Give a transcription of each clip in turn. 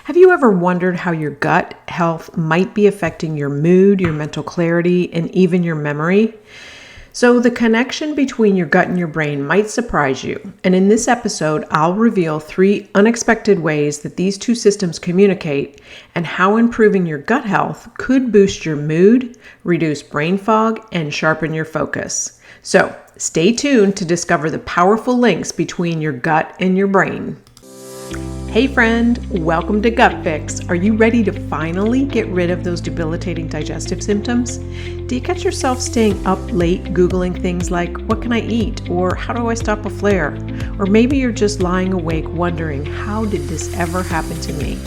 Have you ever wondered how your gut health might be affecting your mood, your mental clarity, and even your memory? So the connection between your gut and your brain might surprise you. And in this episode, I'll reveal 3 unexpected ways that these two systems communicate and how improving your gut health could boost your mood, reduce brain fog, and sharpen your focus. So stay tuned to discover the powerful links between your gut and your brain. Hey friend, welcome to Gut Fix. Are you ready to finally get rid of those debilitating digestive symptoms? Do you catch yourself staying up late Googling things like, what can I eat? Or how do I stop a flare? Or maybe you're just lying awake wondering, how did this ever happen to me?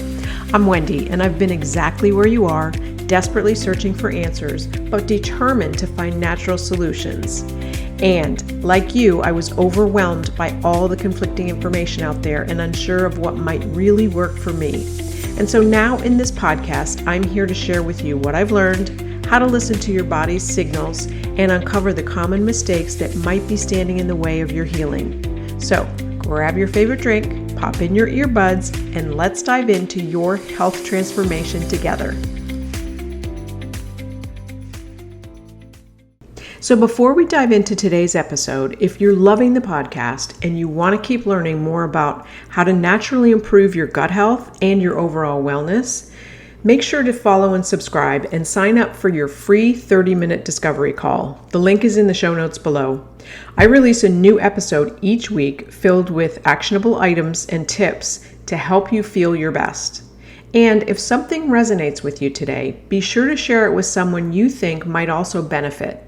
I'm Wendy, and I've been exactly where you are, desperately searching for answers, but determined to find natural solutions. And like you, I was overwhelmed by all the conflicting information out there and unsure of what might really work for me. And so now in this podcast, I'm here to share with you what I've learned, how to listen to your body's signals, and uncover the common mistakes that might be standing in the way of your healing. So grab your favorite drink, pop in your earbuds, and let's dive into your health transformation together. So before we dive into today's episode, if you're loving the podcast and you want to keep learning more about how to naturally improve your gut health and your overall wellness, make sure to follow and subscribe and sign up for your free 30-minute discovery call. The link is in the show notes below. I release a new episode each week filled with actionable items and tips to help you feel your best. And if something resonates with you today, be sure to share it with someone you think might also benefit.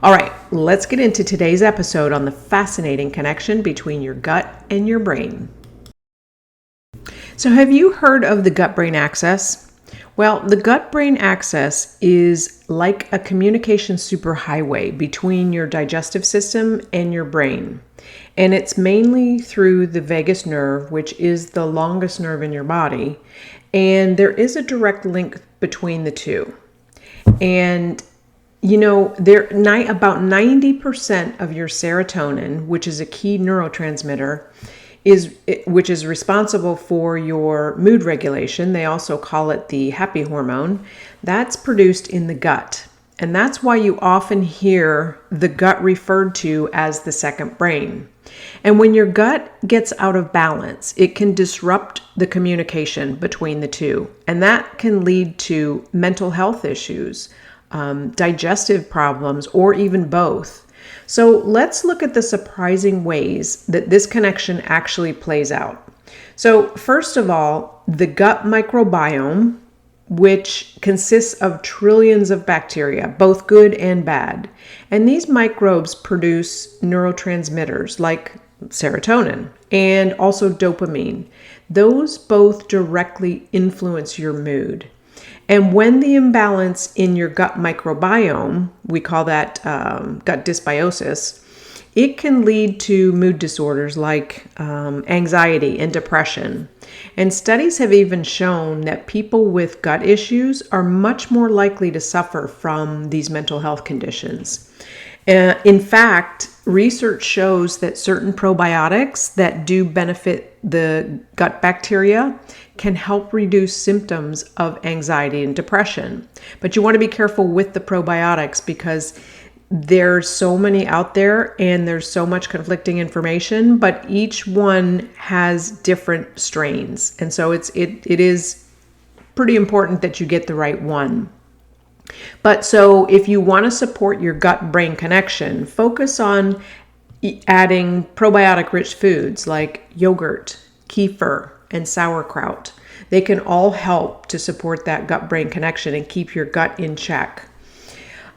All right, let's get into today's episode on the fascinating connection between your gut and your brain. So have you heard of the gut-brain axis? Well, the gut-brain axis is like a communication superhighway between your digestive system and your brain. And it's mainly through the vagus nerve, which is the longest nerve in your body. And there is a direct link between the two. And about 90% of your serotonin, which is a key neurotransmitter, which is responsible for your mood regulation. They also call it the happy hormone. That's produced in the gut. And that's why you often hear the gut referred to as the second brain. And when your gut gets out of balance, it can disrupt the communication between the two. And that can lead to mental health issues, digestive problems, or even both. So let's look at the surprising ways that this connection actually plays out. So first of all, the gut microbiome, which consists of trillions of bacteria, both good and bad. And these microbes produce neurotransmitters like serotonin and also dopamine. Those both directly influence your mood. And when the imbalance in your gut microbiome, we call that gut dysbiosis, it can lead to mood disorders like anxiety and depression. And studies have even shown that people with gut issues are much more likely to suffer from these mental health conditions. In fact, research shows that certain probiotics that do benefit the gut bacteria can help reduce symptoms of anxiety and depression. But you want to be careful with the probiotics because there's so many out there and there's so much conflicting information, but each one has different strains. And so it is pretty important that you get the right one. But so if you want to support your gut-brain connection, focus on adding probiotic-rich foods like yogurt, kefir, and sauerkraut. They can all help to support that gut-brain connection and keep your gut in check.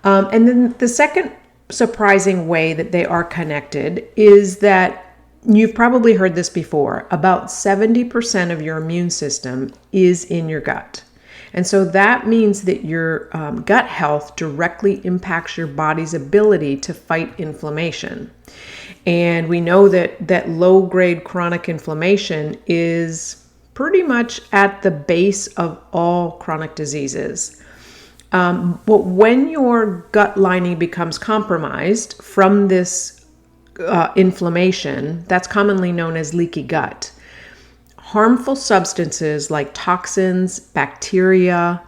And then the second surprising way that they are connected is that you've probably heard this before. About 70% of your immune system is in your gut. And so that means that your gut health directly impacts your body's ability to fight inflammation. And we know that low-grade chronic inflammation is pretty much at the base of all chronic diseases. But when your gut lining becomes compromised from this inflammation, that's commonly known as leaky gut, harmful substances like toxins, bacteria,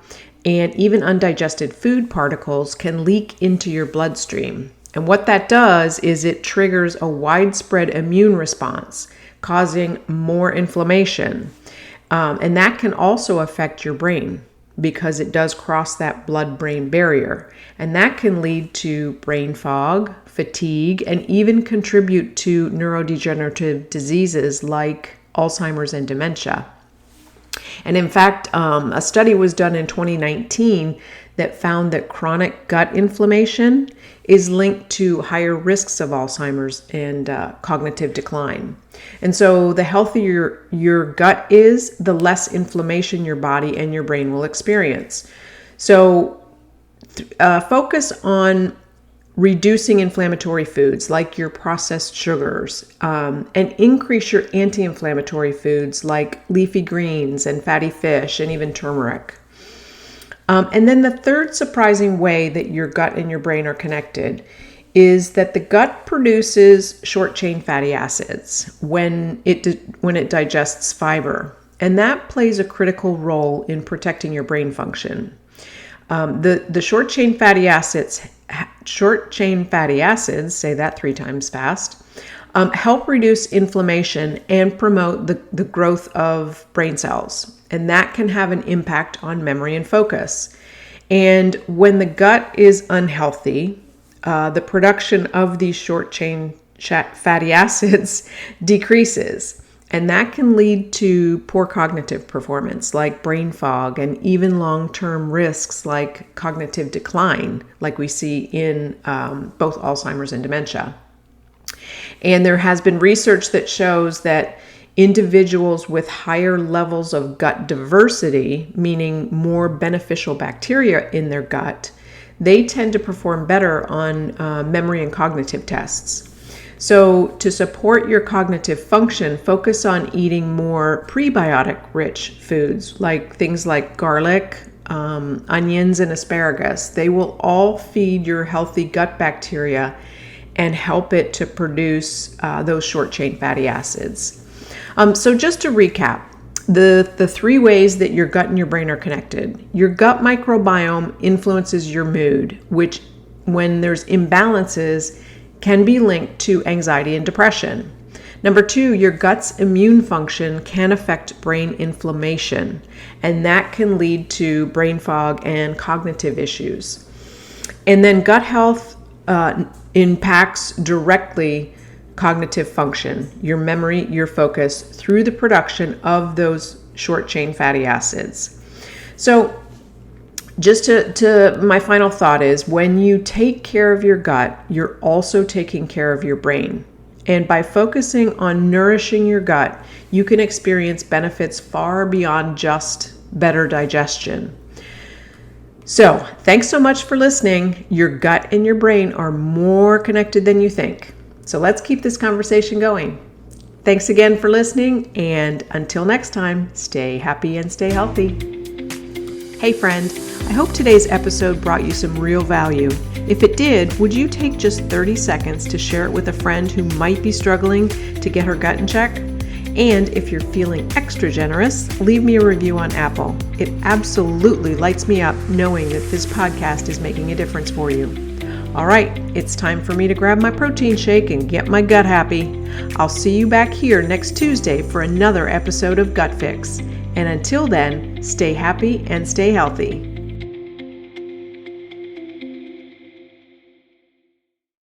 and even undigested food particles can leak into your bloodstream. And what that does is it triggers a widespread immune response, causing more inflammation. And that can also affect your brain because it does cross that blood-brain barrier. And that can lead to brain fog, fatigue, and even contribute to neurodegenerative diseases like Alzheimer's and dementia. And in fact, a study was done in 2019 that found that chronic gut inflammation is linked to higher risks of Alzheimer's and cognitive decline. And so the healthier your gut is, the less inflammation your body and your brain will experience. So focus on reducing inflammatory foods like your processed sugars, and increase your anti-inflammatory foods like leafy greens and fatty fish and even turmeric. And then the third surprising way that your gut and your brain are connected is that the gut produces short-chain fatty acids when it digests fiber. And that plays a critical role in protecting your brain function. The short-chain fatty acids, say that 3 times fast, help reduce inflammation and promote the growth of brain cells. And that can have an impact on memory and focus. And when the gut is unhealthy, the production of these short-chain fatty acids decreases. And that can lead to poor cognitive performance like brain fog and even long-term risks like cognitive decline, like we see in both Alzheimer's and dementia. And there has been research that shows that individuals with higher levels of gut diversity, meaning more beneficial bacteria in their gut, they tend to perform better on memory and cognitive tests. So to support your cognitive function, focus on eating more prebiotic-rich foods, like things like garlic, onions, and asparagus. They will all feed your healthy gut bacteria and help it to produce those short-chain fatty acids. So just to recap, the 3 ways that your gut and your brain are connected. Your gut microbiome influences your mood, which when there's imbalances can be linked to anxiety and depression. Number 2, your gut's immune function can affect brain inflammation, and that can lead to brain fog and cognitive issues. And then gut health impacts directly cognitive function, your memory, your focus, through the production of those short-chain fatty acids. So just to my final thought is, when you take care of your gut, you're also taking care of your brain. And by focusing on nourishing your gut, you can experience benefits far beyond just better digestion. So thanks so much for listening. Your gut and your brain are more connected than you think. So let's keep this conversation going. Thanks again for listening, and until next time, stay happy and stay healthy. Hey friend, I hope today's episode brought you some real value. If it did, would you take just 30 seconds to share it with a friend who might be struggling to get her gut in check? And if you're feeling extra generous, leave me a review on Apple. It absolutely lights me up knowing that this podcast is making a difference for you. All right, it's time for me to grab my protein shake and get my gut happy. I'll see you back here next Tuesday for another episode of Gut Fix. And until then, stay happy and stay healthy.